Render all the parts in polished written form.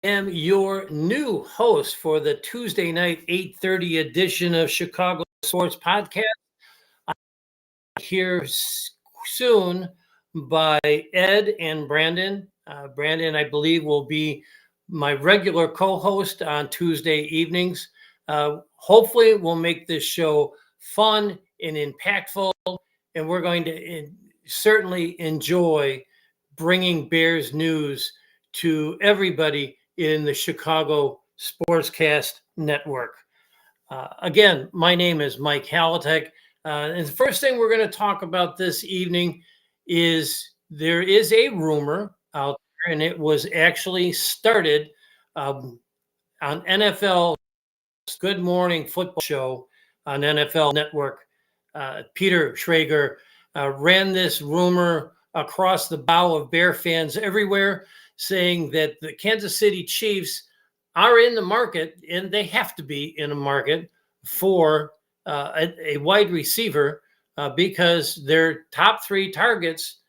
am your new host for the Tuesday night 8:30 edition of Chicago Sports Podcast. Here soon by Ed and Brandon. Brandon, I believe, will be my regular co-host on Tuesday evenings. Hopefully, we'll make this show fun and impactful, and we're going to certainly enjoy bringing Bears news to everybody in the Chicago Sportscast Network. Again, my name is Mike Halatek. And the first thing we're going to talk about this evening is there is a rumor out there, and it was actually started on NFL Good Morning Football Show on NFL Network. Peter Schrager ran this rumor across the bow of Bear fans everywhere, saying that the Kansas City Chiefs are in the market, and they have to be in a market for a wide receiver because their top three targets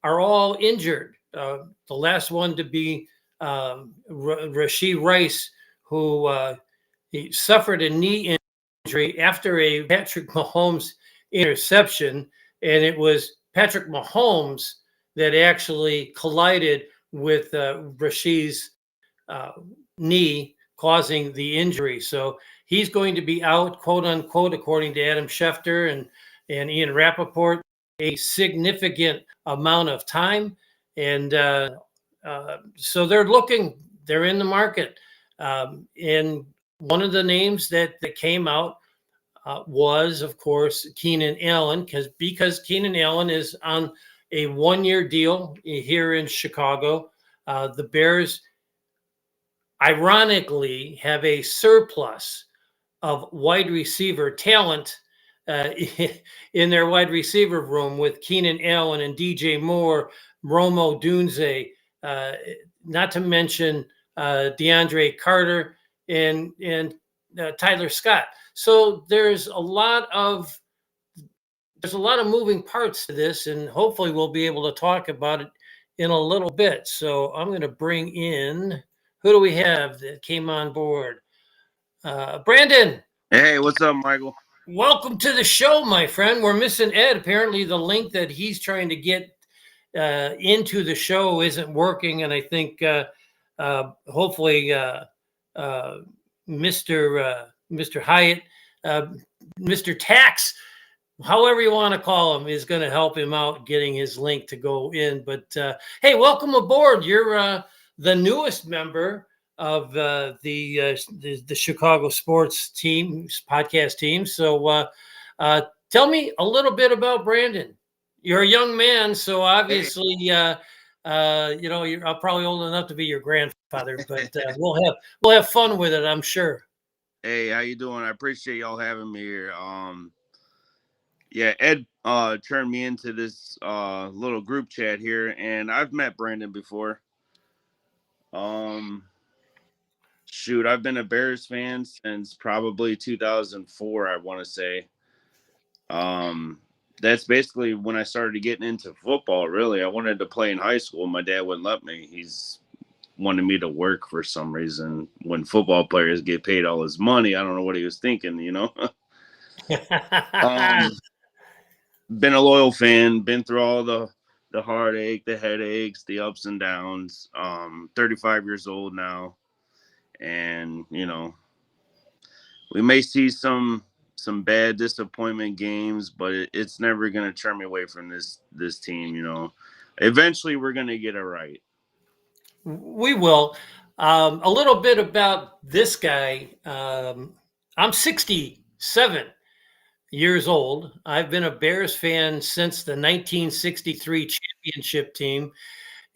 are all injured. The last one to be Rashee Rice, who he suffered a knee injury after a Patrick Mahomes interception, and it was Patrick Mahomes that actually collided with Rashee's knee, causing the injury. So he's going to be out, quote unquote, according to Adam Schefter and Ian Rappaport, a significant amount of time. And so they're in the market. And one of the names that came out was, of course, Keenan Allen, because Keenan Allen is on a one-year deal here in Chicago. The Bears, ironically, have a surplus of wide receiver talent in their wide receiver room with Keenan Allen and DJ Moore, Romo Dunze, not to mention DeAndre Carter and Tyler Scott. So there's a lot of moving parts to this, and hopefully we'll be able to talk about it in a little bit. So I'm going to bring in, who do we have that came on board? Brandon. Hey, what's up, Michael? Welcome to the show, my friend. We're missing Ed. Apparently the link that he's trying to get into the show isn't working, and I think hopefully Mr. Hyatt, Mr. Tax, however you want to call him, is going to help him out getting his link to go in. But hey, welcome aboard. You're the newest member of the Chicago sports team, podcast team. So tell me a little bit about Brandon. You're a young man, so obviously, you're probably old enough to be your grandfather, but we'll have fun with it, I'm sure. Hey, how you doing? I appreciate y'all having me here. Yeah, Ed turned me into this little group chat here, and I've met Brandon before. Shoot, I've been a Bears fan since probably 2004, I want to say. That's basically when I started getting into football, really. I wanted to play in high school. My dad wouldn't let me. He's wanted me to work for some reason. When football players get paid all his money, I don't know what he was thinking, Been a loyal fan, been through all the heartache, the headaches, the ups and downs. 35 years old now. And, we may see some bad disappointment games, but it's never going to turn me away from this team. Eventually we're going to get it right. We will. A little bit about this guy. I'm 67 years old. I've been a Bears fan since the 1963 championship team.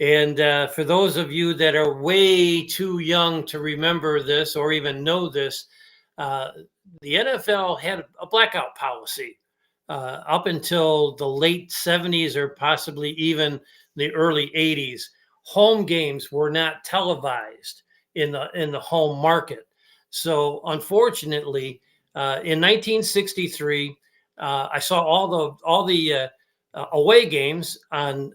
And for those of you that are way too young to remember this or even know this, the NFL had a blackout policy up until the late 70s or possibly even the early 80s. Home games were not televised in the home market. So unfortunately, in 1963, I saw all the away games on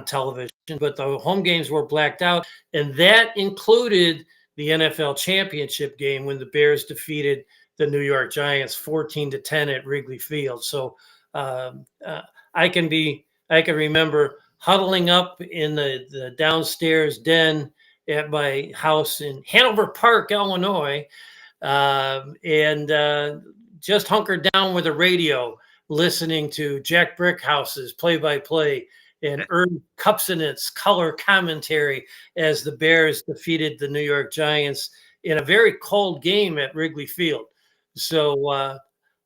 television, but the home games were blacked out, and that included the NFL championship game when the Bears defeated the New York Giants 14-10 at Wrigley Field. So um, uh, I can remember huddling up in the downstairs den at my house in Hanover Park, Illinois, and just hunkered down with a radio, listening to Jack Brickhouse's play-by-play and Ern Kupcinet's color commentary as the Bears defeated the New York Giants in a very cold game at Wrigley Field. So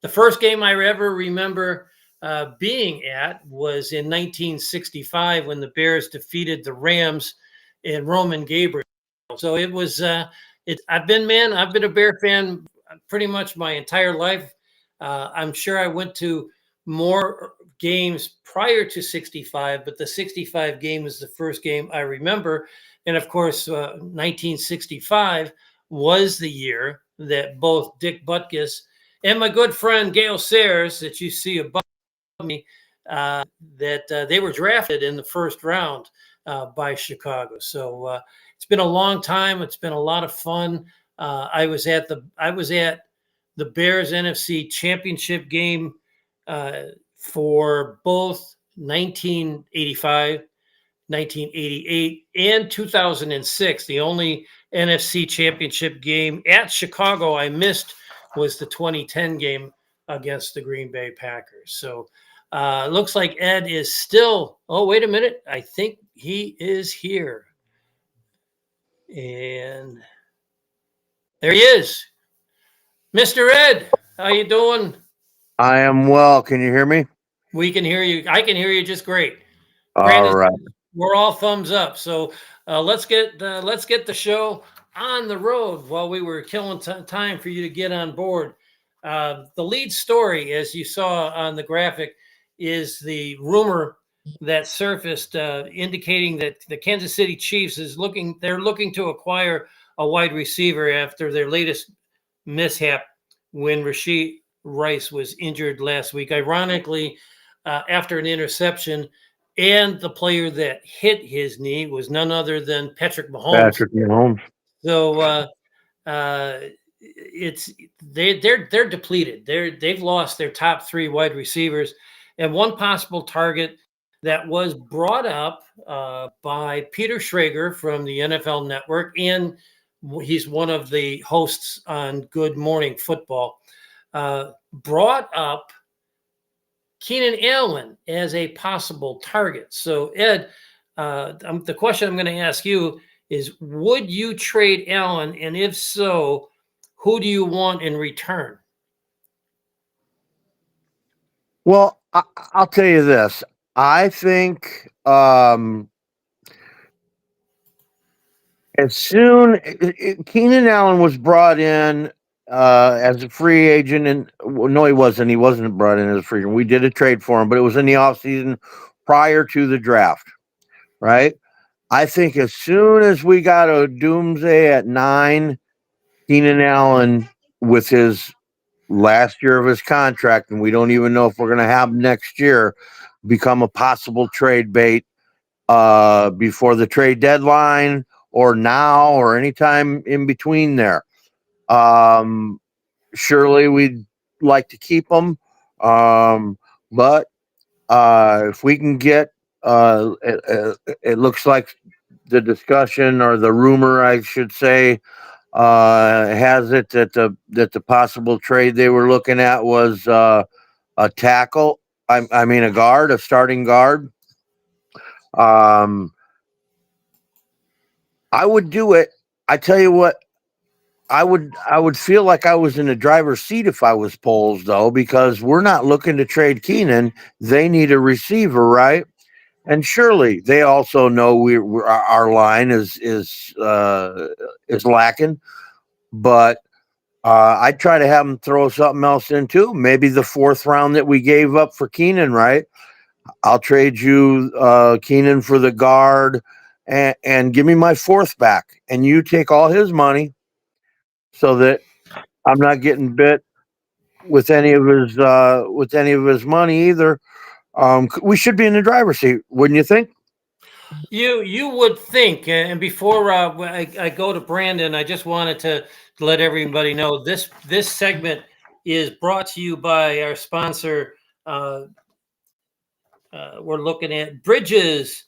the first game I ever remember being at was in 1965 when the Bears defeated the Rams and Roman Gabriel. So it was I've been a Bear fan pretty much my entire life. I'm sure I went to more games prior to 65, but the 65 game is the first game I remember. And of course, 1965 was the year that both Dick Butkus and my good friend Gail Sayers, that you see above me, that they were drafted in the first round by Chicago. So it's been a long time. It's been a lot of fun. I was at the Bears NFC Championship game for both 1985, 1988, and 2006. The only NFC Championship game at Chicago I missed was the 2010 game against the Green Bay Packers. So looks like Ed is still. Oh, wait a minute. I think he is here. And there he is. Mr. Ed, how you doing? I am well. Can you hear me? We can hear you. I can hear you just great. All right. We're all thumbs up. So let's get the show on the road while we were killing time for you to get on board. The lead story, as you saw on the graphic, is the rumor that surfaced indicating that the Kansas City Chiefs they're looking to acquire a wide receiver after their latest mishap when Rashid Rice was injured last week. Ironically, after an interception, and the player that hit his knee was none other than Patrick Mahomes. So they're depleted. They've lost their top three wide receivers, and one possible target that was brought up by Peter Schrager from the NFL Network, and he's one of the hosts on Good Morning Football, brought up Keenan Allen as a possible target. So, Ed, the question I'm going to ask you is, would you trade Allen? And if so, who do you want in return? Well, I'll tell you this. I think as soon Keenan Allen was brought in as a free agent, and no, he wasn't. He wasn't brought in as a free agent. We did a trade for him, but it was in the offseason prior to the draft, right? I think as soon as we got a doomsday at 9, Keenan Allen, with his last year of his contract, and we don't even know if we're going to have next year, become a possible trade bait before the trade deadline or now or anytime in between there. Surely we'd like to keep them, but if we can get it looks like the discussion, or the rumor I should say, has it that the possible trade they were looking at was a tackle. I mean a guard, a starting guard. I would do it. I tell you what, I would feel like I was in the driver's seat if I was Poles, though, because we're not looking to trade Keenan. They need a receiver, right? And surely they also know our line is lacking, but I'd try to have them throw something else in too. Maybe the 4th round that we gave up for Keenan, right? I'll trade you Keenan for the guard, and give me my 4th back, and you take all his money, so that I'm not getting bit with any of his money either. We should be in the driver's seat, wouldn't you think? You would think, and before I go to Brandon, I just wanted to let everybody know this segment is brought to you by our sponsor. Uh, we're looking at Bridges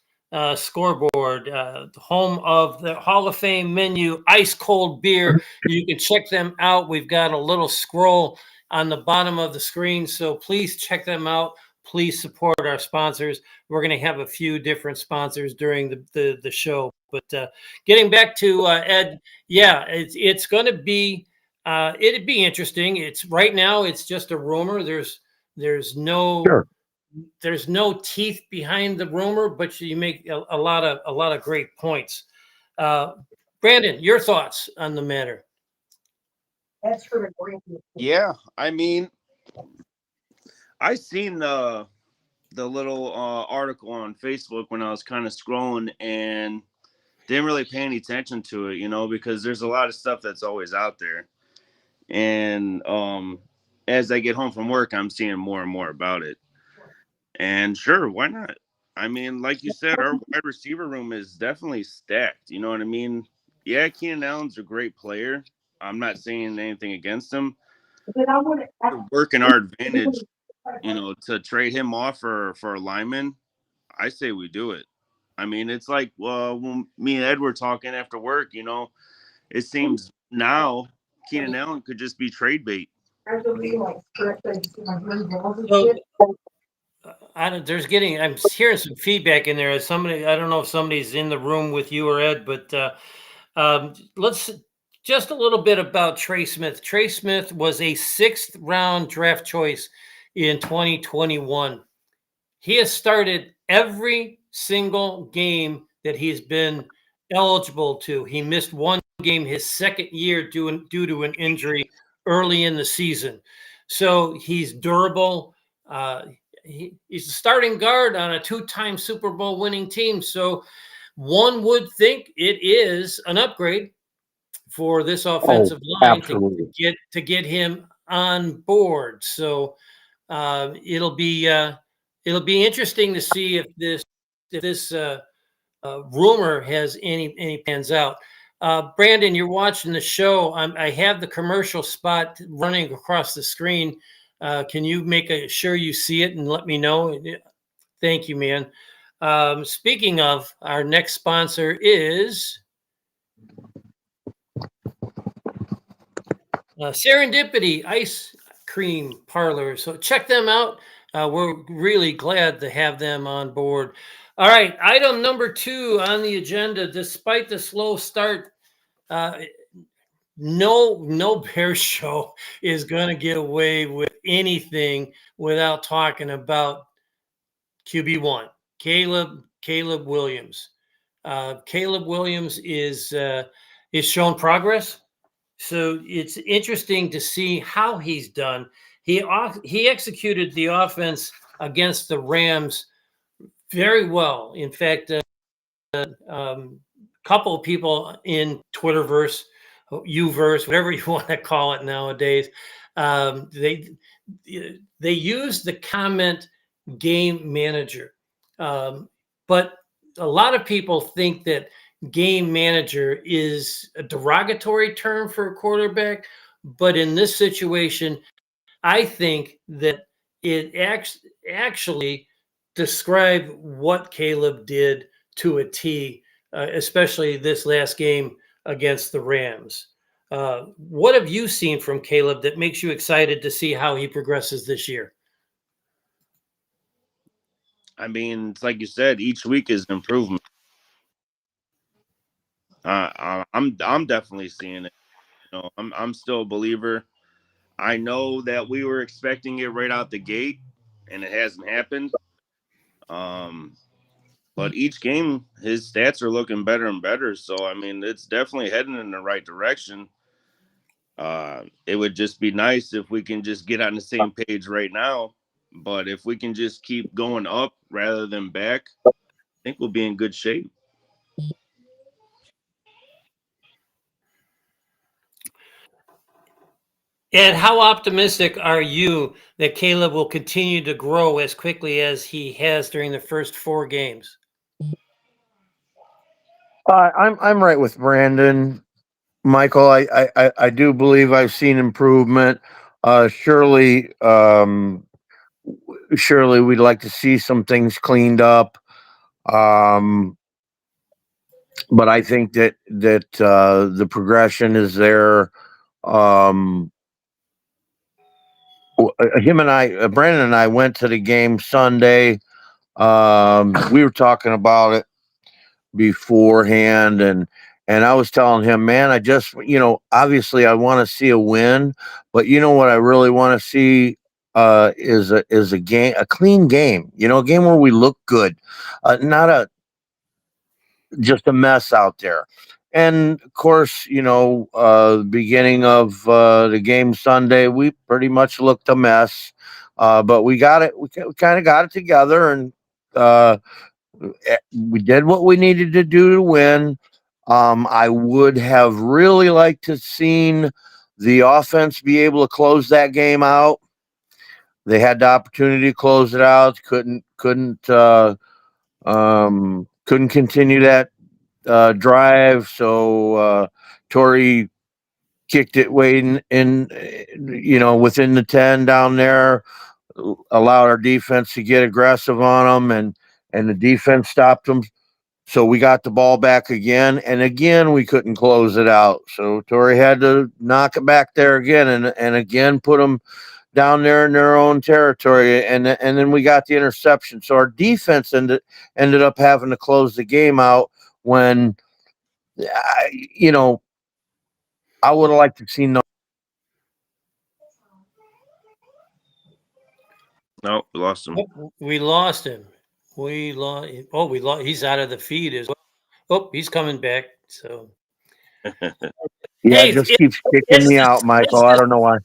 Scoreboard, home of the Hall of Fame menu, ice cold beer. You can check them out. We've got a little scroll on the bottom of the screen, so please check them out. Please support our sponsors. We're going to have a few different sponsors during the show. But getting back to Ed, yeah, it's going to be it'd be interesting. It's right now it's just a rumor. There's no Sure. there's no teeth behind the rumor, but you make a lot of great points. Brandon, your thoughts on the matter? Yeah, I mean, I seen the little article on Facebook when I was kind of scrolling and didn't really pay any attention to it, because there's a lot of stuff that's always out there. And as I get home from work, I'm seeing more and more about it. And sure, why not? I mean, like you said, our wide receiver room is definitely stacked. You know what I mean? Yeah, Keenan Allen's a great player. I'm not saying anything against him. To work in our advantage, to trade him off for a lineman, I say we do it. I mean, it's like when me and Ed were talking after work. It seems now Keenan Allen could just be trade bait. So, I'm hearing some feedback in there. Somebody, I don't know if somebody's in the room with you or Ed, but let's just a little bit about Trey Smith. Trey Smith was a 6th round draft choice in 2021. He has started every single game that he's been eligible to. He missed one game his second year due to an injury early in the season. So he's durable. He's a starting guard on a 2-time Super Bowl winning team. So one would think it is an upgrade for this offensive line to get him on board. So it'll be interesting to see if this rumor has any pans out. Brandon, you're watching the show. I have the commercial spot running across the screen. Can you make sure you see it and let me know? Thank you, man. Speaking of, our next sponsor is Serendipity Ice Cream Parlor. So check them out. We're really glad to have them on board. All right, item number 2 on the agenda. Despite the slow start, no Bears show is going to get away with anything without talking about QB1, Caleb Williams. Caleb Williams is shown progress. So it's interesting to see how he's done. He executed the offense against the Rams very well. In fact, couple of people in Twitterverse, Uverse, whatever you want to call it nowadays, they use the comment game manager, but a lot of people think that game manager is a derogatory term for a quarterback. But in this situation, I think that it actually described what Caleb did to a T, especially this last game against the Rams. What have you seen from Caleb that makes you excited to see how he progresses this year? I mean, it's like you said, each week is an improvement. I'm definitely seeing it. I'm still a believer. I know that we were expecting it right out the gate, and it hasn't happened. But each game, his stats are looking better and better. So I mean, it's definitely heading in the right direction. It would just be nice if we can just get on the same page right now. But if we can just keep going up rather than back, I think we'll be in good shape. And how optimistic are you that Caleb will continue to grow as quickly as he has during the first 4 games? I'm right with Brandon. Michael, I do believe I've seen improvement. Surely, surely we'd like to see some things cleaned up. Um, but I think that the progression is there. Um, him and Brandon and I went to the game Sunday. We were talking about it beforehand, and I was telling him, man, I just, obviously I want to see a win, but you know what I really want to see is a game, a clean game, a game where we look good, not a just a mess out there. And of course, beginning of the game Sunday, we pretty much looked a mess, but we got it. We kind of got it together, and uh, we did what we needed to do to win. I would have really liked to seen the offense be able to close that game out. They had the opportunity to close it out, couldn't continue that drive. So Torrey kicked it way within the 10 down there, allowed our defense to get aggressive on them, and the defense stopped them. So we got the ball back again, and again we couldn't close it out. So Torrey had to knock it back there again, and again put them down there in their own territory, and then we got the interception. So our defense ended up having to close the game out when you know, I would have liked to see no. No, we lost him. We lost him. We lost. Oh, we lost. He's out of the feed as well. Oh, he's coming back. So Yeah, hey, it just keeps kicking it's me the, out, Michael. it's I the, don't know why.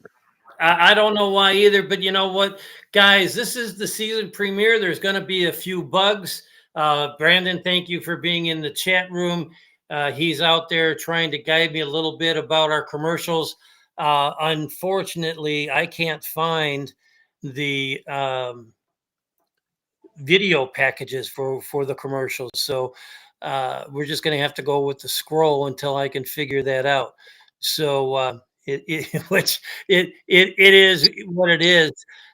I don't know why either, but you know what, guys, this is the season premiere. There's going to be a few bugs. Brandon, thank you for being in the chat room. He's out there trying to guide me a little bit about our commercials. Unfortunately, I can't find the video packages for the commercials, so we're just going to have to go with the scroll until I can figure that out. So which it is what it is.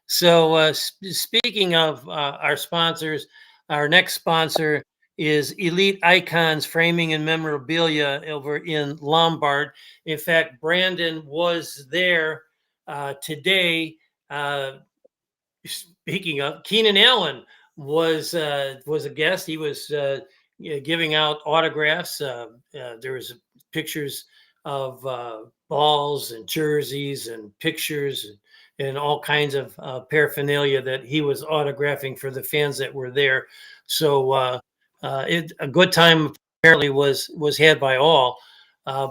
So speaking of our sponsors, our next sponsor is Elite Icons Framing and Memorabilia over in Lombard. In fact, Brandon was there today. Speaking of, Keenan Allen was a guest. He was giving out autographs. There was pictures of balls and jerseys and pictures and all kinds of paraphernalia that he was autographing for the fans that were there. So a good time apparently was had by all.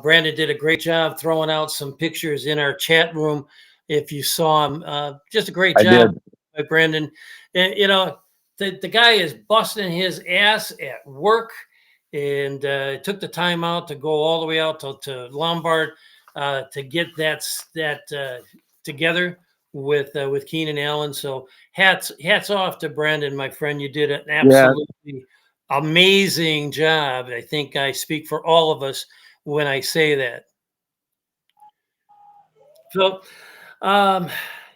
Brandon did a great job throwing out some pictures in our chat room. If you saw him, just a great I job did. by Brandon. And, the guy is busting his ass at work, and took the time out to go all the way out to Lombard to get that together with Keenan Allen. So hats off to Brandon, my friend. You did an Yeah, absolutely amazing job. I think I speak for all of us when I say that. So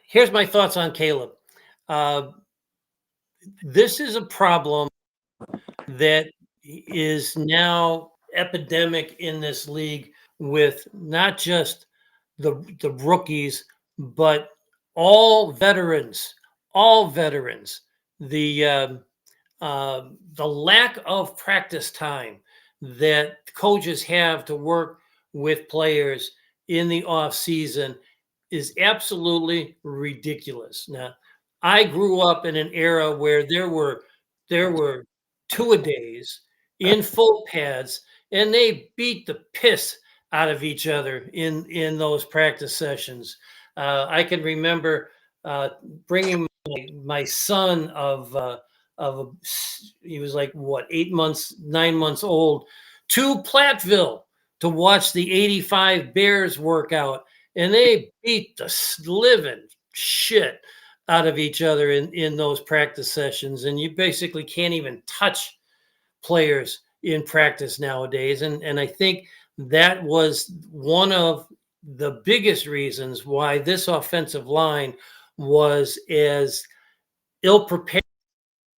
here's my thoughts on Caleb. Uh, this is a problem that is now epidemic in this league with not just the rookies, but all veterans, all veterans. The lack of practice time that coaches have to work with players in the off season is absolutely ridiculous. Now, I grew up in an era where there were two a days in full pads, and they beat the piss out of each other in those practice sessions. I can remember bringing my son he was like what 8 months, 9 months old, to Platteville to watch the '85 Bears workout, and they beat the living shit out of each other in those practice sessions, and you basically can't even touch players in practice nowadays. And I think that was one of the biggest reasons why this offensive line was as ill prepared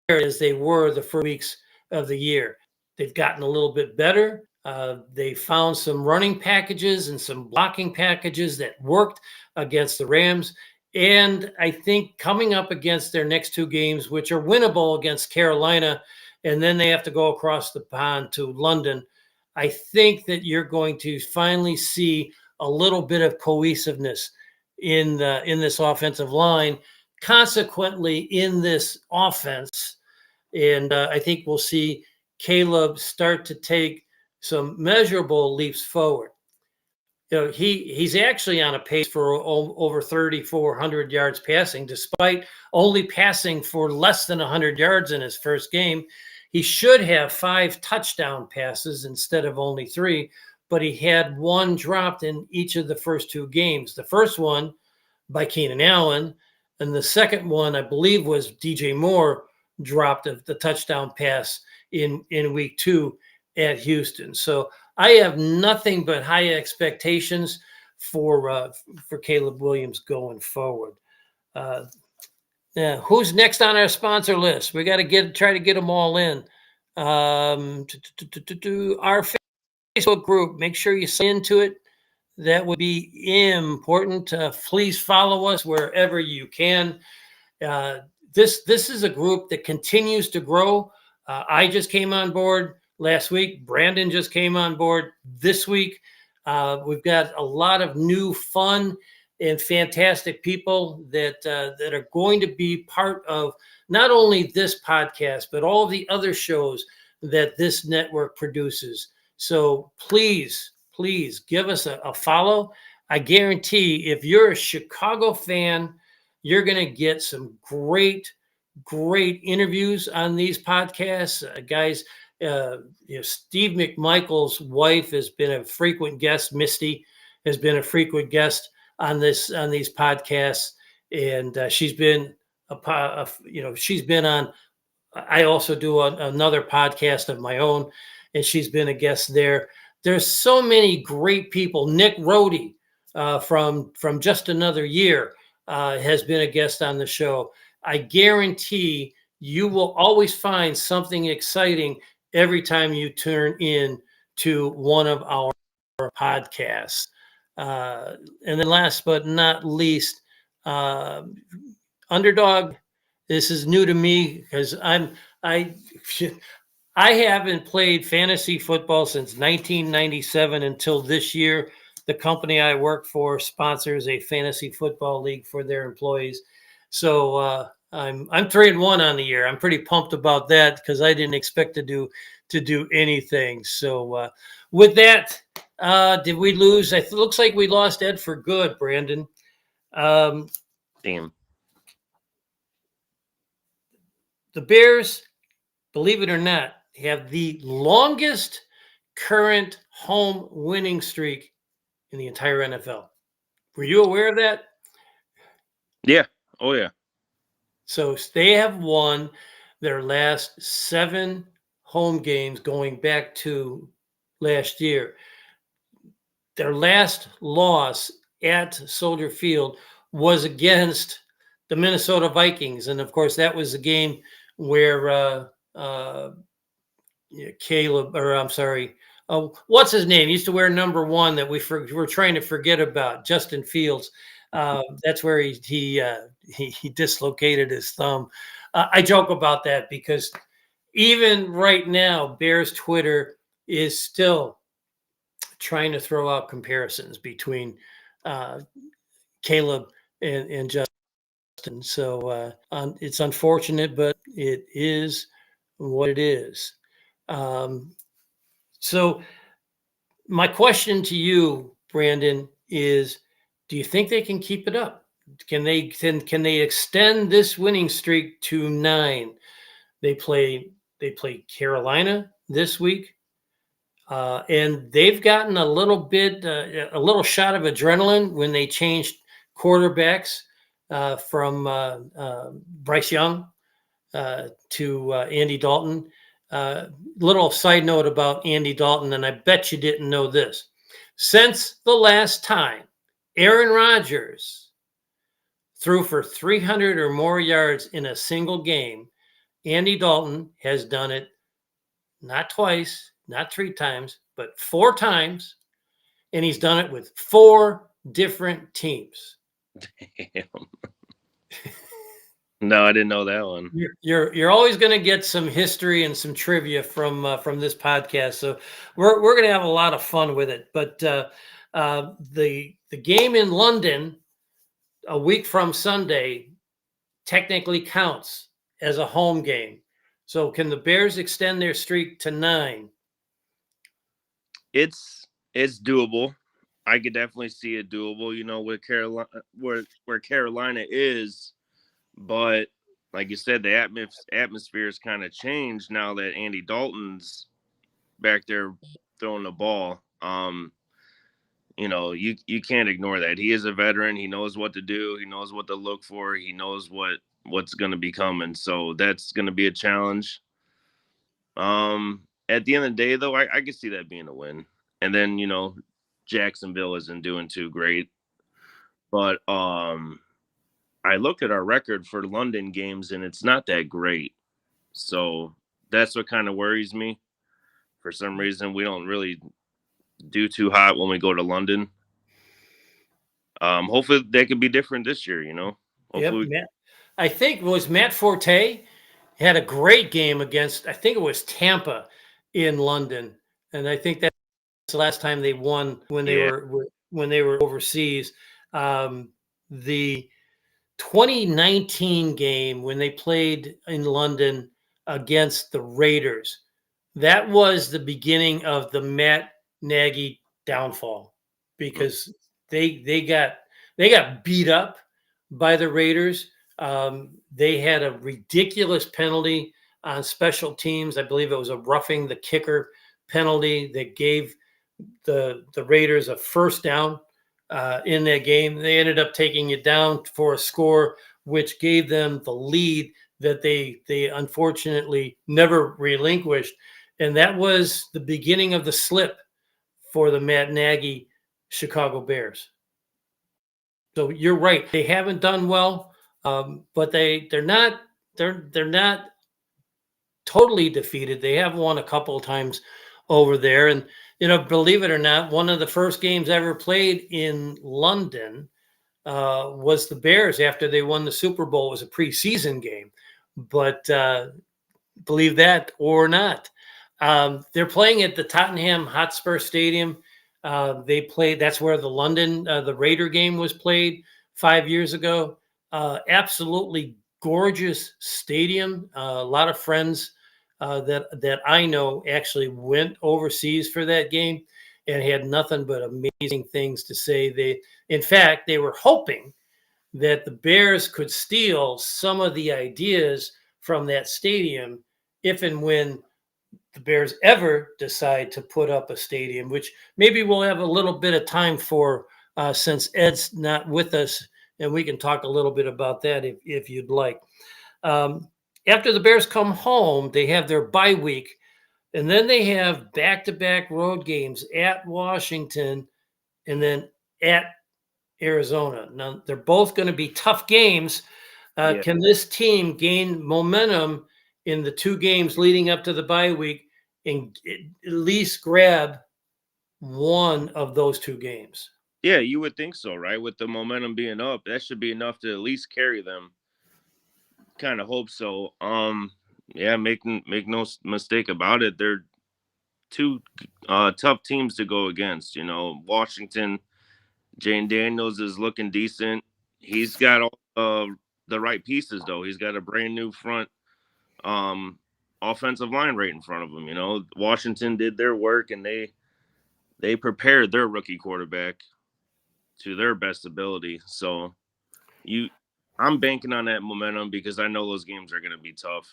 as they were the first weeks of the year. They've gotten a little bit better. They found some running packages and some blocking packages that worked against the Rams. And I think coming up against their next two games, which are winnable against Carolina, and then they have to go across the pond to London, I think that you're going to finally see a little bit of cohesiveness in this offensive line. Consequently, in this offense, and I think we'll see Caleb start to take some measurable leaps forward. He's actually on a pace for over 3,400 yards passing, despite only passing for less than 100 yards in his first game. He should have 5 touchdown passes instead of only 3, but he had 1 dropped in each of the first 2 games. The first one by Keenan Allen, and the second one, I believe, was DJ Moore dropped the touchdown pass in week 2 at Houston. So I have nothing but high expectations for Caleb Williams going forward. Who's next on our sponsor list? We got to try to get them all in. Our Facebook group, make sure you sign into it. That would be important. Please follow us wherever you can. This is a group that continues to grow. I just came on board last week. Brandon just came on board this week. We've got a lot of new fun and fantastic people that are going to be part of not only this podcast, but all the other shows that this network produces. So please give us a follow. I guarantee if you're a Chicago fan, you're going to get some great interviews on these podcasts. Guys, Steve McMichael's wife has been a frequent guest. Misty has been a frequent guest on these podcasts, and she's been she's been on. I also do another podcast of my own, and she's been a guest there. There's so many great people. Nick Rohde from Just Another Year has been a guest on the show. I guarantee you will always find something exciting every time you turn in to one of our podcasts. And then last but not least, Underdog. This is new to me because I haven't played fantasy football since 1997 until this year. The company I work for sponsors a fantasy football league for their employees. So I'm 3-1 on the year. I'm pretty pumped about that because I didn't expect to do anything. So with that, did we lose? It looks like we lost Ed for good, Brandon. Damn. The Bears, believe it or not, have the longest current home winning streak in the entire NFL. Were you aware of that? Yeah. Oh, yeah. So they have won their last 7 home games going back to last year. Their last loss at Soldier Field was against the Minnesota Vikings. And, of course, that was the game where Caleb, or I'm sorry, what's his name? He used to wear number 1 that we're trying to forget about, Justin Fields. That's where he dislocated his thumb. I joke about that because even right now, Bears Twitter is still trying to throw out comparisons between Caleb and Justin. So it's unfortunate, but it is what it is. So my question to you, Brandon, is: do you think they can keep it up? Can they extend this winning streak to 9? They play Carolina this week, and they've gotten a little shot of adrenaline when they changed quarterbacks from Bryce Young to Andy Dalton. little side note about Andy Dalton, and I bet you didn't know this. Since the last time Aaron Rodgers threw for 300 or more yards in a single game, Andy Dalton has done it not twice, not 3 times, but 4 times, and he's done it with 4 different teams. No, I didn't know that one. You're always going to get some history and some trivia from this podcast, so we're going to have a lot of fun with it. But the game in London a week from Sunday technically counts as a home game. So can the Bears extend their streak to 9? It's doable. I could definitely see it doable. You know, with Carolina, where Carolina is, but like you said, the atmosphere has kind of changed now that Andy Dalton's back there throwing the ball. You know, you can't ignore that. He is a veteran. He knows what to do. He knows what to look for. He knows what's going to be coming. So that's going to be a challenge. At the end of the day, though, I could see that being a win. And then, you know, Jacksonville isn't doing too great. But I looked at our record for London games, and it's not that great. So that's what kind of worries me. For some reason, we don't really do too hot when we go to London. Hopefully that could be different this year, you know. Hopefully Yep, I think it was Matt Forte had a great game against, I think it was Tampa in London, and I think that's the last time they won when they were overseas. The 2019 game when they played in London against the Raiders, that was the beginning of the Matt Nagy downfall, because they got beat up by the Raiders. They had a ridiculous penalty on special teams. I believe it was a roughing the kicker penalty that gave the Raiders a first down in that game. They ended up taking it down for a score, which gave them the lead that they unfortunately never relinquished. And that was the beginning of the slip for the Matt Nagy Chicago Bears. So you're right; they haven't done well, but they're not totally defeated. They have won a couple of times over there, and you know, believe it or not, one of the first games ever played in London was the Bears after they won the Super Bowl. It was a preseason game, but believe that or not, they're playing at the Tottenham Hotspur Stadium. They played. That's where the London the Raider game was played 5 years ago. Absolutely gorgeous stadium. A lot of friends that I know actually went overseas for that game and had nothing but amazing things to say. In fact, they were hoping that the Bears could steal some of the ideas from that stadium if and when the Bears ever decide to put up a stadium, which maybe we'll have a little bit of time for since Ed's not with us, and we can talk a little bit about that if you'd like. After the Bears come home, they have their bye week, and then they have back-to-back road games at Washington and then at Arizona. Now, they're both going to be tough games. Can this team gain momentum in the 2 games leading up to the bye week and at least grab one of those 2 games? Yeah, you would think so, right? With the momentum being up, that should be enough to at least carry them. Kind of hope so. Yeah, make no mistake about it. They're 2 tough teams to go against. You know, Washington, Jane Daniels is looking decent. He's got all the right pieces, though. He's got a brand new front offensive line right in front of him. You know, Washington did their work, and they prepared their rookie quarterback to their best ability. So I'm banking on that momentum because I know those games are going to be tough.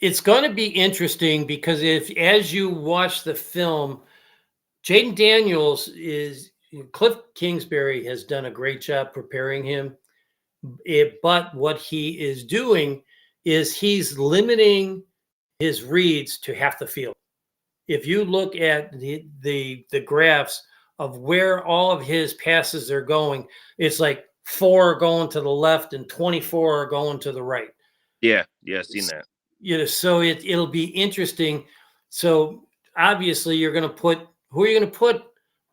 It's going to be interesting because as you watch the film, Jaden Daniels Cliff Kingsbury has done a great job preparing him. But what he is doing is he's limiting his reads to half the field. If you look at the graphs of where all of his passes are going, it's like 4 are going to the left and 24 are going to the right. Yeah, seen that. So it'll be interesting. So obviously, you're going to put who are you going to put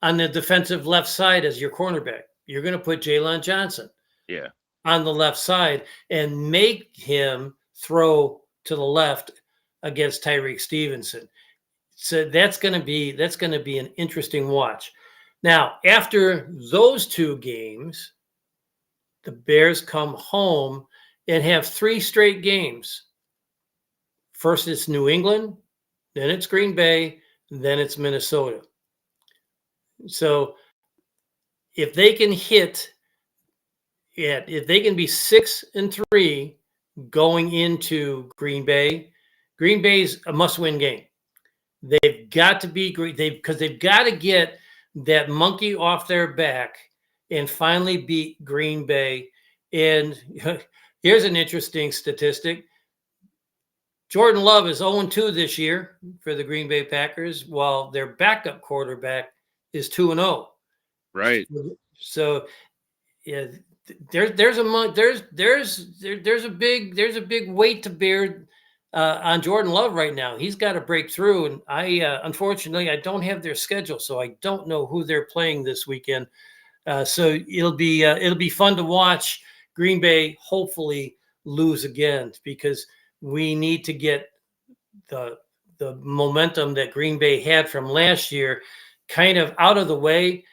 on the defensive left side as your cornerback? You're going to put Jalen Johnson. Yeah. On the left side and make him throw to the left against Tyreek Stevenson. So that's going to be an interesting watch. Now, after those 2 games, the Bears come home and have 3 straight games. First it's New England, then it's Green Bay, then it's Minnesota. So if they can if they can be 6-3 going into Green Bay's a must-win game. They've got to be great because they've got to get that monkey off their back and finally beat Green Bay. And here's an interesting statistic. Jordan Love is 0-2 this year for the Green Bay Packers, while their backup quarterback is 2-0. Right. So yeah, there's a big weight to bear on Jordan Love right now. He's got to break through, and unfortunately I don't have their schedule, so I don't know who they're playing this weekend. So it'll be fun to watch Green Bay hopefully lose again, because we need to get the momentum that Green Bay had from last year kind of out of the way,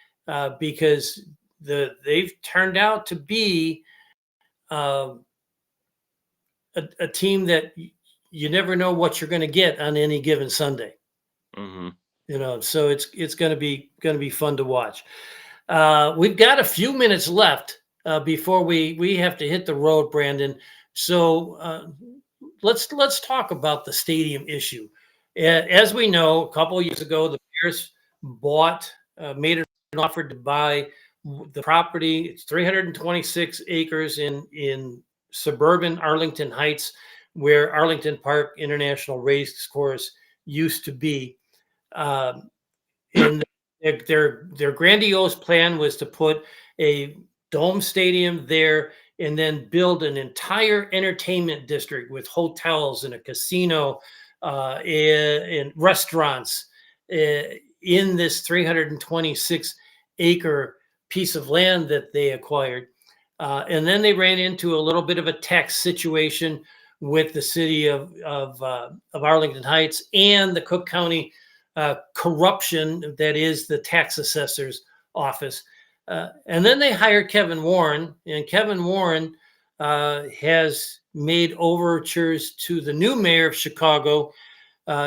because they've turned out to be a team that you never know what you're going to get on any given Sunday. Mm-hmm. So it's going to be fun to watch. We've got a few minutes left before we have to hit the road, Brandon. So let's talk about the stadium issue. As we know, a couple of years ago, the Bears made an offer to buy the property. It's 326 acres in suburban Arlington Heights, where Arlington Park International Race Course used to be. And their grandiose plan was to put a dome stadium there and then build an entire entertainment district with hotels and a casino and restaurants in this 326 acre piece of land that they acquired. And then they ran into a little bit of a tax situation with the city of Arlington Heights and the Cook County corruption that is the tax assessor's office. And then they hired Kevin Warren, and Kevin Warren has made overtures to the new mayor of Chicago.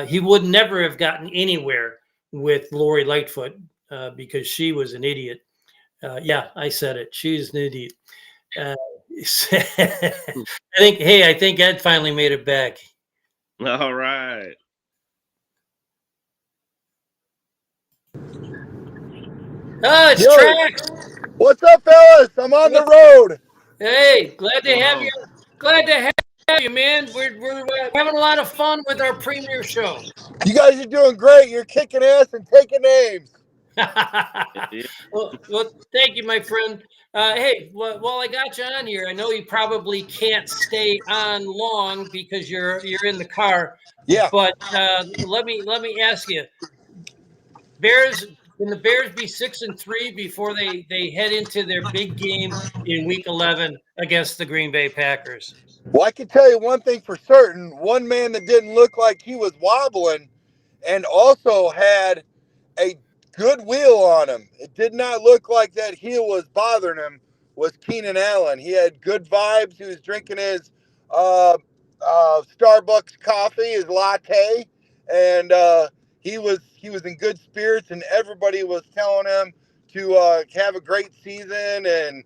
He would never have gotten anywhere with Lori Lightfoot because she was an idiot. Yeah, I said it. She's an idiot. I think Ed finally made it back. All right. Oh, it's Trax. What's up, fellas? I'm on the road. Hey, glad to have you. Glad to have you, man. We're having a lot of fun with our premiere show. You guys are doing great. You're kicking ass and taking names. well, thank you, my friend. Hey, while I got you on here, I know you probably can't stay on long because you're in the car. Yeah. But let me ask you, can the Bears be 6-3 before they head into their big game in Week 11 against the Green Bay Packers? Well, I can tell you one thing for certain. One man that didn't look like he was wobbling and also had a good wheel on him. It did not look like that heel was bothering him, was Keenan Allen. He had good vibes. He was drinking his Starbucks coffee, his latte, and he was in good spirits, and everybody was telling him to have a great season and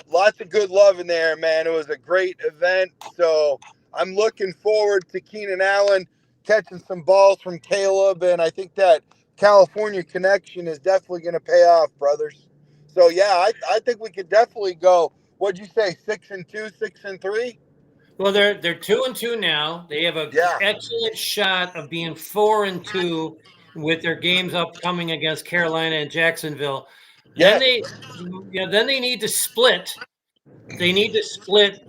lots of good love in there, man. It was a great event. So I'm looking forward to Keenan Allen catching some balls from Caleb, and I think that California connection is definitely going to pay off, brothers. So yeah, I think we could definitely go. What'd you say? 6-2, 6-3? Well, they're 2-2 now. They have an Yeah. excellent shot of being 4-2 with their games upcoming against Carolina and Jacksonville. Then Yes. then they need to split. They need to split.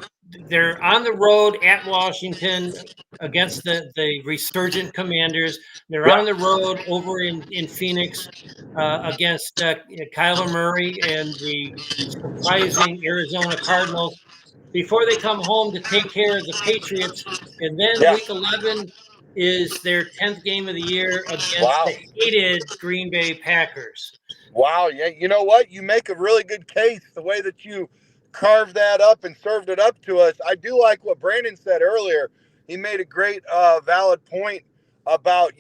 They're on the road at Washington against the resurgent Commanders. They're on the road over in Phoenix against Kyler Murray and the surprising Arizona Cardinals before they come home to take care of the Patriots. And then Yeah. week 11 is their 10th game of the year against Wow. the hated Green Bay Packers. Wow. Yeah. You know what? You make a really good case the way that you carved that up and served it up to us. I do like what Brandon said earlier. He made a great, valid point about,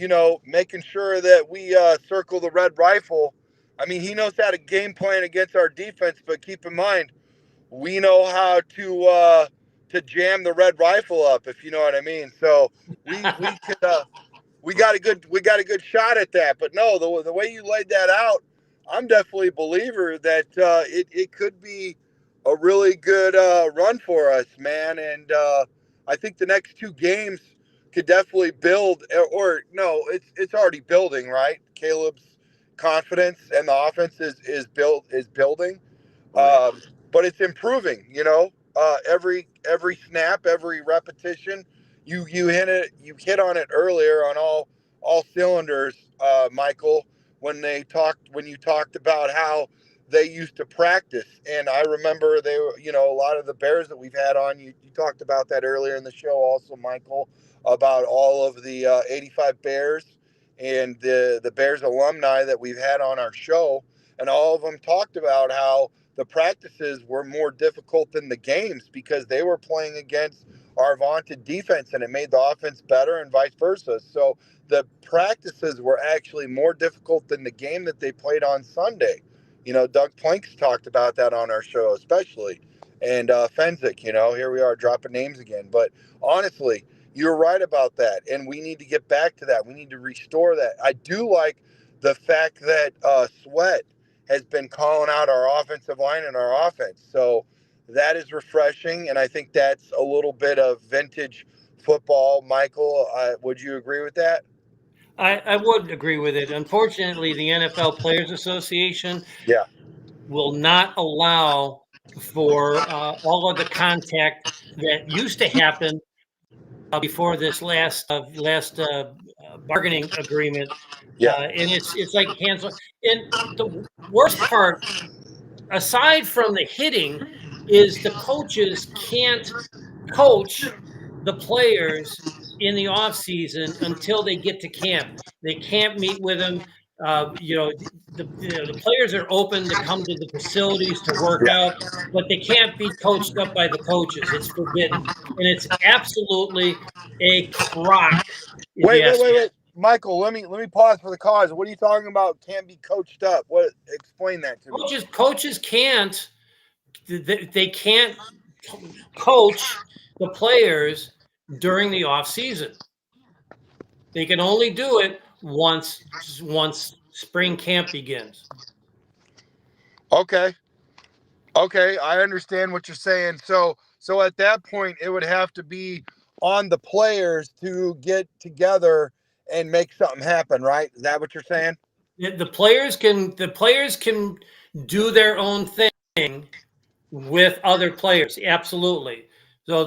making sure that we circle the red rifle. I mean, he knows how to game plan against our defense, but keep in mind, we know how to jam the red rifle up, if you know what I mean. So we could we got a good shot at that. But no, the way you laid that out, I'm definitely a believer that it could be a really good run for us, man. And I think the next two games could definitely build, or no, it's already building, right? Caleb's confidence and the offense is building. But it's improving, every snap, every repetition. You hit on it earlier on all cylinders, Michael, when you talked about how they used to practice. And I remember they were, a lot of the Bears that we've had on, you talked about that earlier in the show also, Michael, about all of the 85 Bears and the Bears alumni that we've had on our show. And all of them talked about how the practices were more difficult than the games because they were playing against our vaunted defense, and it made the offense better and vice versa. So the practices were actually more difficult than the game that they played on Sunday. Doug Planks talked about that on our show, especially. And Fenzik, here we are dropping names again. But honestly, you're right about that. And we need to get back to that. We need to restore that. I do like the fact that Sweat has been calling out our offensive line and our offense. So that is refreshing. And I think that's a little bit of vintage football. Michael, would you agree with that? I would agree with it. Unfortunately, the NFL Players Association Yeah. will not allow for all of the contact that used to happen before this last bargaining agreement. Yeah. And it's like hands on. And the worst part, aside from the hitting, is the coaches can't coach the players in the off season until they get to camp. They can't meet with them. The players are open to come to the facilities to work Yeah. out, but they can't be coached up by the coaches. It's forbidden, and it's absolutely a crock. If you ask me. Wait. Michael, let me pause for the cause. What are you talking about? Can't be coached up. Explain that to me. Coaches can't. They can't coach the players during the off season. They can only do it once spring camp begins. Okay, I understand what you're saying. So at that point, it would have to be on the players to get together and make something happen, right? Is that what you're saying? The players can do their own thing with other players, absolutely. So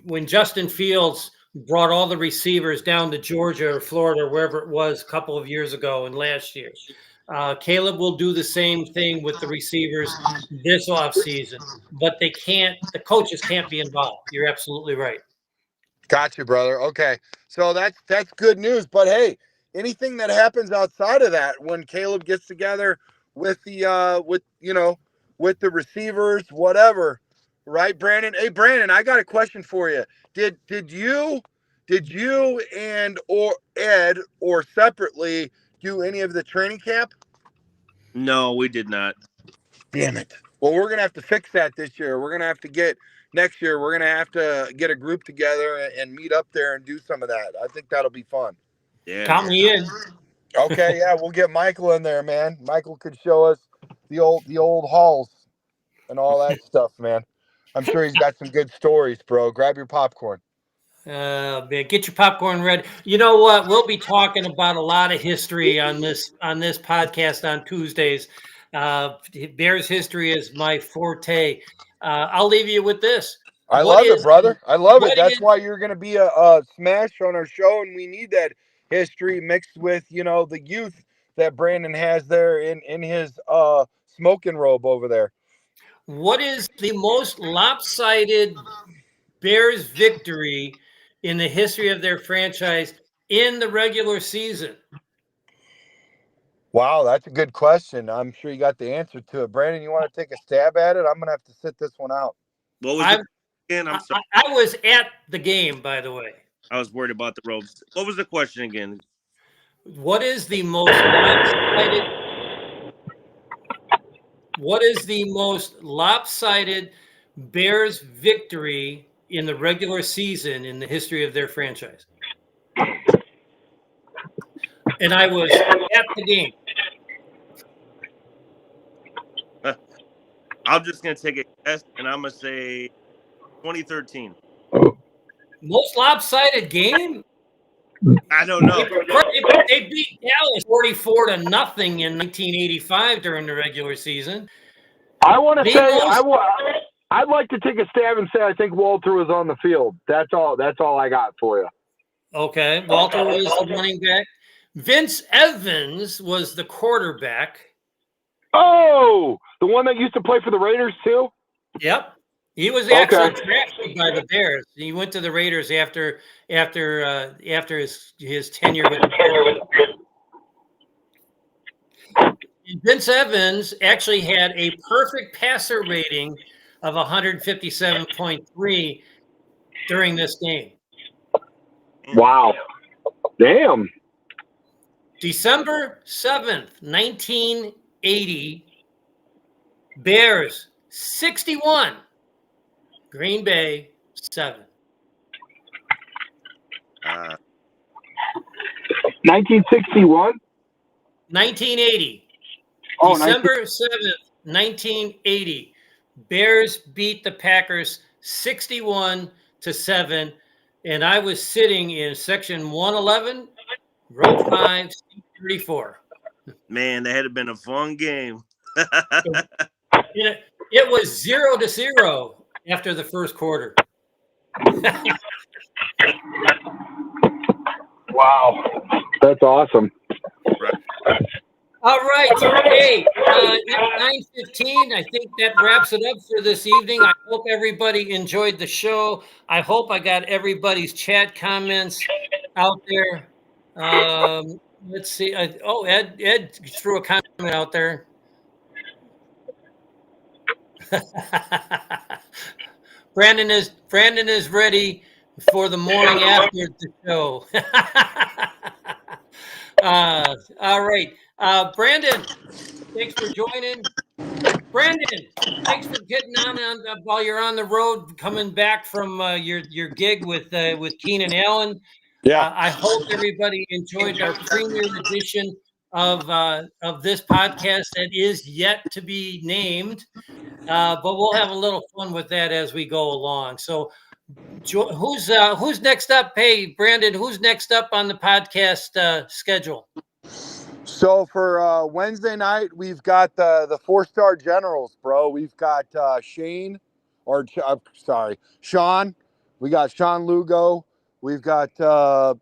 when Justin Fields brought all the receivers down to Georgia or Florida or wherever it was a couple of years ago and last year. Caleb will do the same thing with the receivers this offseason, but the coaches can't be involved. You're absolutely right. Got you, brother. Okay. So that's good news. But hey, anything that happens outside of that, when Caleb gets together with with the receivers, whatever, right, Brandon? Hey, Brandon, I got a question for you. Did you and or Ed or separately do any of the training camp? No, we did not. Damn it. Well, we're gonna have to fix that this year. We're gonna have to get next year. We're gonna have to get a group together and meet up there and do some of that. I think that'll be fun. Yeah. Count me in. Okay, yeah, we'll get Michael in there, man. Michael could show us the old halls and all that stuff, man. I'm sure he's got some good stories, bro. Grab your popcorn. Man, get your popcorn ready. You know what? We'll be talking about a lot of history on this podcast on Tuesdays. Bears history is my forte. I'll leave you with this. I What love it, is brother. I love it. what That's is why you're going to be a smash on our show, and we need that history mixed with, the youth that Brandon has there in his smoking robe over there. what is the most lopsided Bears victory in the history of their franchise in the regular season? Wow, that's a good question. I'm sure you got the answer to it. Brandon, you want to take a stab at it? I'm going to have to sit this one out. What was I the again? I'm sorry. I was at the game, by the way. I was worried about the ropes. What was the question again? What is the most lopsided? What is the most lopsided Bears victory in the regular season in the history of their franchise? And I was at the game. I'm just gonna take a guess, and I'm gonna say 2013. Most lopsided game? I don't know. They beat Dallas 44-0 in 1985 during the regular season. I want to say I'd like to take a stab and say I think Walter was on the field. That's all I got for you. Okay, Walter was the running back. Vince Evans was the quarterback. Oh, the one that used to play for the Raiders too? Yep. He was actually drafted by the Bears. He went to the Raiders after his tenure with the Bears. Vince Evans actually had a perfect passer rating of 157.3 during this game. Wow. Damn. December 7th, 1980, Bears 61, Green Bay 7. 1961? 1980. Oh, December 7th, 1980. Bears beat the Packers 61-7. And I was sitting in section 111, row 5, seat 34. Man, that had been a fun game. It was 0-0 after the first quarter. Wow. That's awesome. Right. All right. Hey, at 9:15, I think that wraps it up for this evening. I hope everybody enjoyed the show. I hope I got everybody's chat comments out there. Let's see. Ed threw a comment out there. Brandon is ready for the morning after the show. All right. Brandon, thanks for joining. Brandon, thanks for getting on while you're on the road, coming back from your gig with Keenan Allen. Yeah. I hope everybody enjoyed our premiere edition of this podcast that is yet to be named, but we'll have a little fun with that as we go along. So, who's next up? Hey, Brandon, who's next up on the podcast schedule? So for Wednesday night, we've got the 4-star generals, bro. We've got Sean. We got Sean Lugo. We've got Kyle,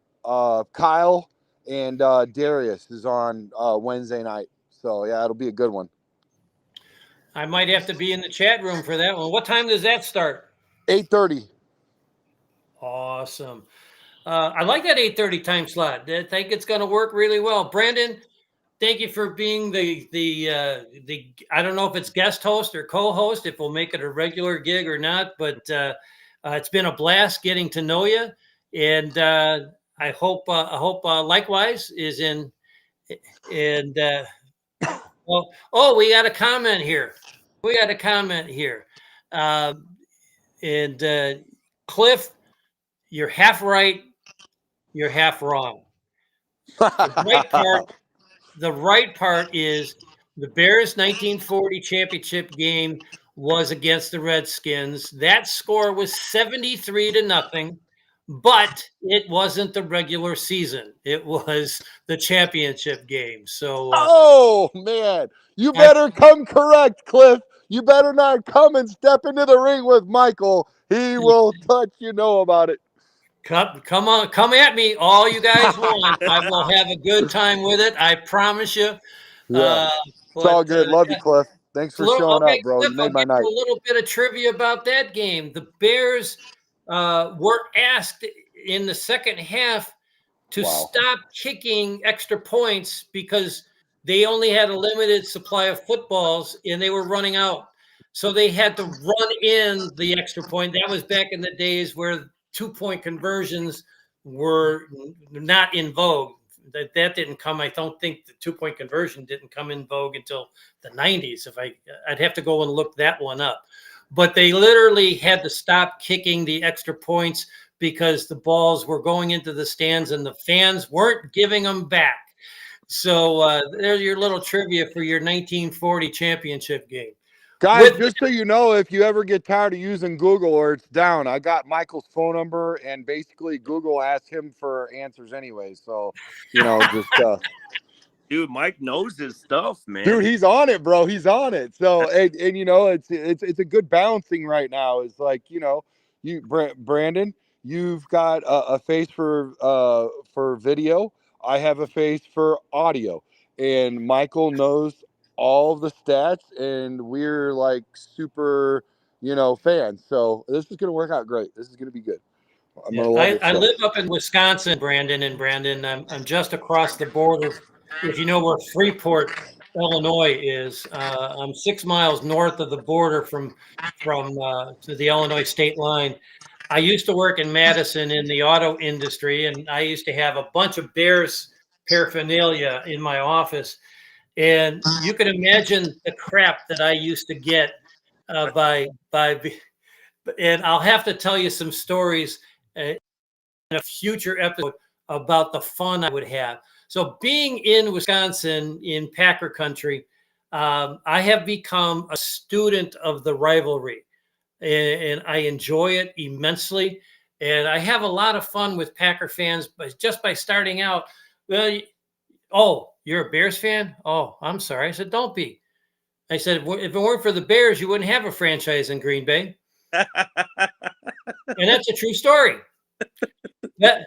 and Darius is on Wednesday night. So yeah, it'll be a good one. I might have to be in the chat room for that one. What time does that start? 8:30. Awesome. I like that 8:30 time slot. I think it's going to work really well. Brandon, thank you for being the I don't know if it's guest host or co-host, if we'll make it a regular gig or not, but it's been a blast getting to know you, and I hope likewise is in. And we got a comment here. And Cliff, you're half right, you're half wrong. The right part is the Bears' 1940 championship game was against the Redskins. That score was 73-0, but it wasn't the regular season. It was the championship game. So, Oh man, you better come correct, Cliff. You better not come and step into the ring with Michael. He will touch you know about it. come on, come at me, all you guys want. I will have a good time with it. I promise you. Yeah, it's all good. Love you, Cliff. Thanks for showing up, bro. Cliff, You I'll made my give you night. a little bit of trivia about that game. The Bears were asked in the second half to stop kicking extra points because they only had a limited supply of footballs and they were running out. So they had to run in the extra point. That was back in the days where 2-point conversions were not in vogue. That didn't come. I don't think the 2-point conversion didn't come in vogue until the 90s. I'd have to go and look that one up. But they literally had to stop kicking the extra points because the balls were going into the stands and the fans weren't giving them back. So there's your little trivia for your 1940 championship game. Guys, just so you know, if you ever get tired of using Google or it's down, I got Michael's phone number, and basically Google asked him for answers anyway. So, just dude, Mike knows his stuff, man. Dude, he's on it, bro. He's on it. So, and it's a good balancing right now. It's like, you Brandon, you've got a face for video. I have a face for audio, and Michael knows all of the stats, and we're like super, fans. So this is gonna work out great. This is gonna be good. I'm gonna love it. I live up in Wisconsin, Brandon. I'm just across the border. If you know where Freeport, Illinois is, I'm 6 miles north of the border from to the Illinois state line. I used to work in Madison in the auto industry, and I used to have a bunch of Bears paraphernalia in my office. And you can imagine the crap that I used to get by, and I'll have to tell you some stories in a future episode about the fun I would have. So being in Wisconsin in Packer country, I have become a student of the rivalry, and I enjoy it immensely. And I have a lot of fun with Packer fans, but just by starting out, well, oh, you're a Bears fan? Oh, I'm sorry. I said, don't be. I said, if it weren't for the Bears, you wouldn't have a franchise in Green Bay. And that's a true story.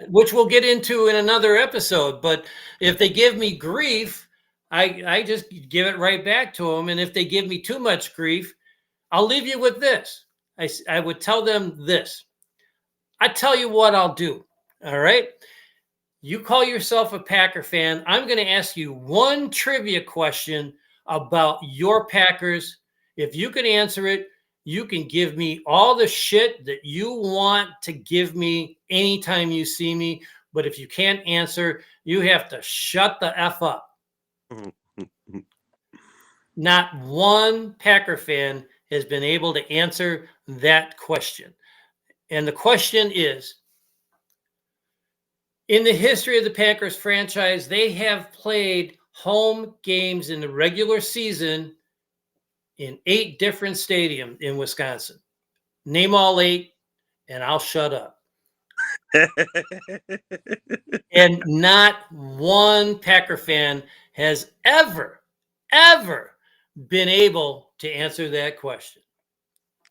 Which we'll get into in another episode. But if they give me grief, I just give it right back to them. And if they give me too much grief, I'll leave you with this. I would tell them this. I tell you what I'll do. All right. You call yourself a Packer fan. I'm going to ask you one trivia question about your Packers. If you can answer it, you can give me all the shit that you want to give me anytime you see me. But if you can't answer, you have to shut the F up. Not one Packer fan has been able to answer that question. And the question is, in the history of the Packers franchise, they have played home games in the regular season in 8 different stadiums in Wisconsin. Name all 8, and I'll shut up. And not one Packer fan has ever been able to answer that question.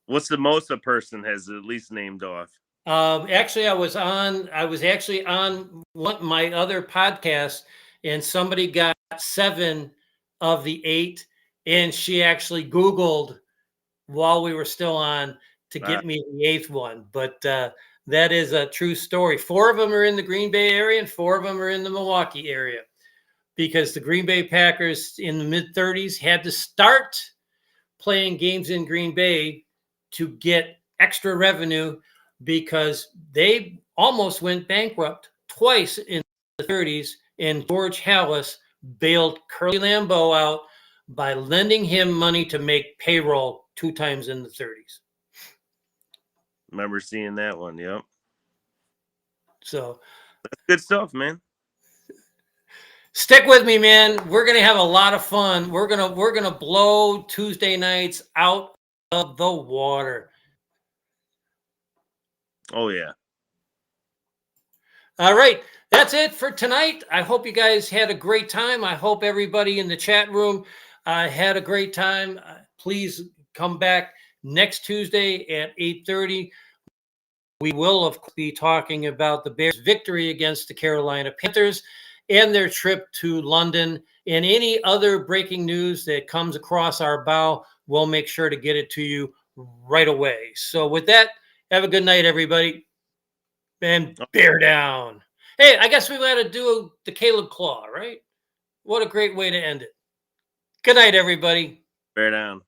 What's the most a person has at least named off? Actually, I was actually on my other podcast, and somebody got 7 of the 8, and she actually Googled while we were still on to get me the 8th one. But that is a true story. 4 of them are in the Green Bay area, and 4 of them are in the Milwaukee area, because the Green Bay Packers in the mid-30s had to start playing games in Green Bay to get extra revenue, because they almost went bankrupt twice in the 30s, and George Halas bailed Curly Lambeau out by lending him money to make payroll 2 times in the 30s. Remember seeing that one, yep. So that's good stuff, man. Stick with me, man. We're gonna have a lot of fun. We're gonna blow Tuesday nights out of the water. Oh yeah. All right. That's it for tonight. I hope you guys had a great time. I hope everybody in the chat room had a great time. Please come back next Tuesday at 8:30. We will, of course, be talking about the Bears' victory against the Carolina Panthers and their trip to London. And any other breaking news that comes across our bow, we'll make sure to get it to you right away. So with that, have a good night, everybody. And bear down. Hey, I guess we got to do the Caleb Claw, right? What a great way to end it. Good night, everybody. Bear down.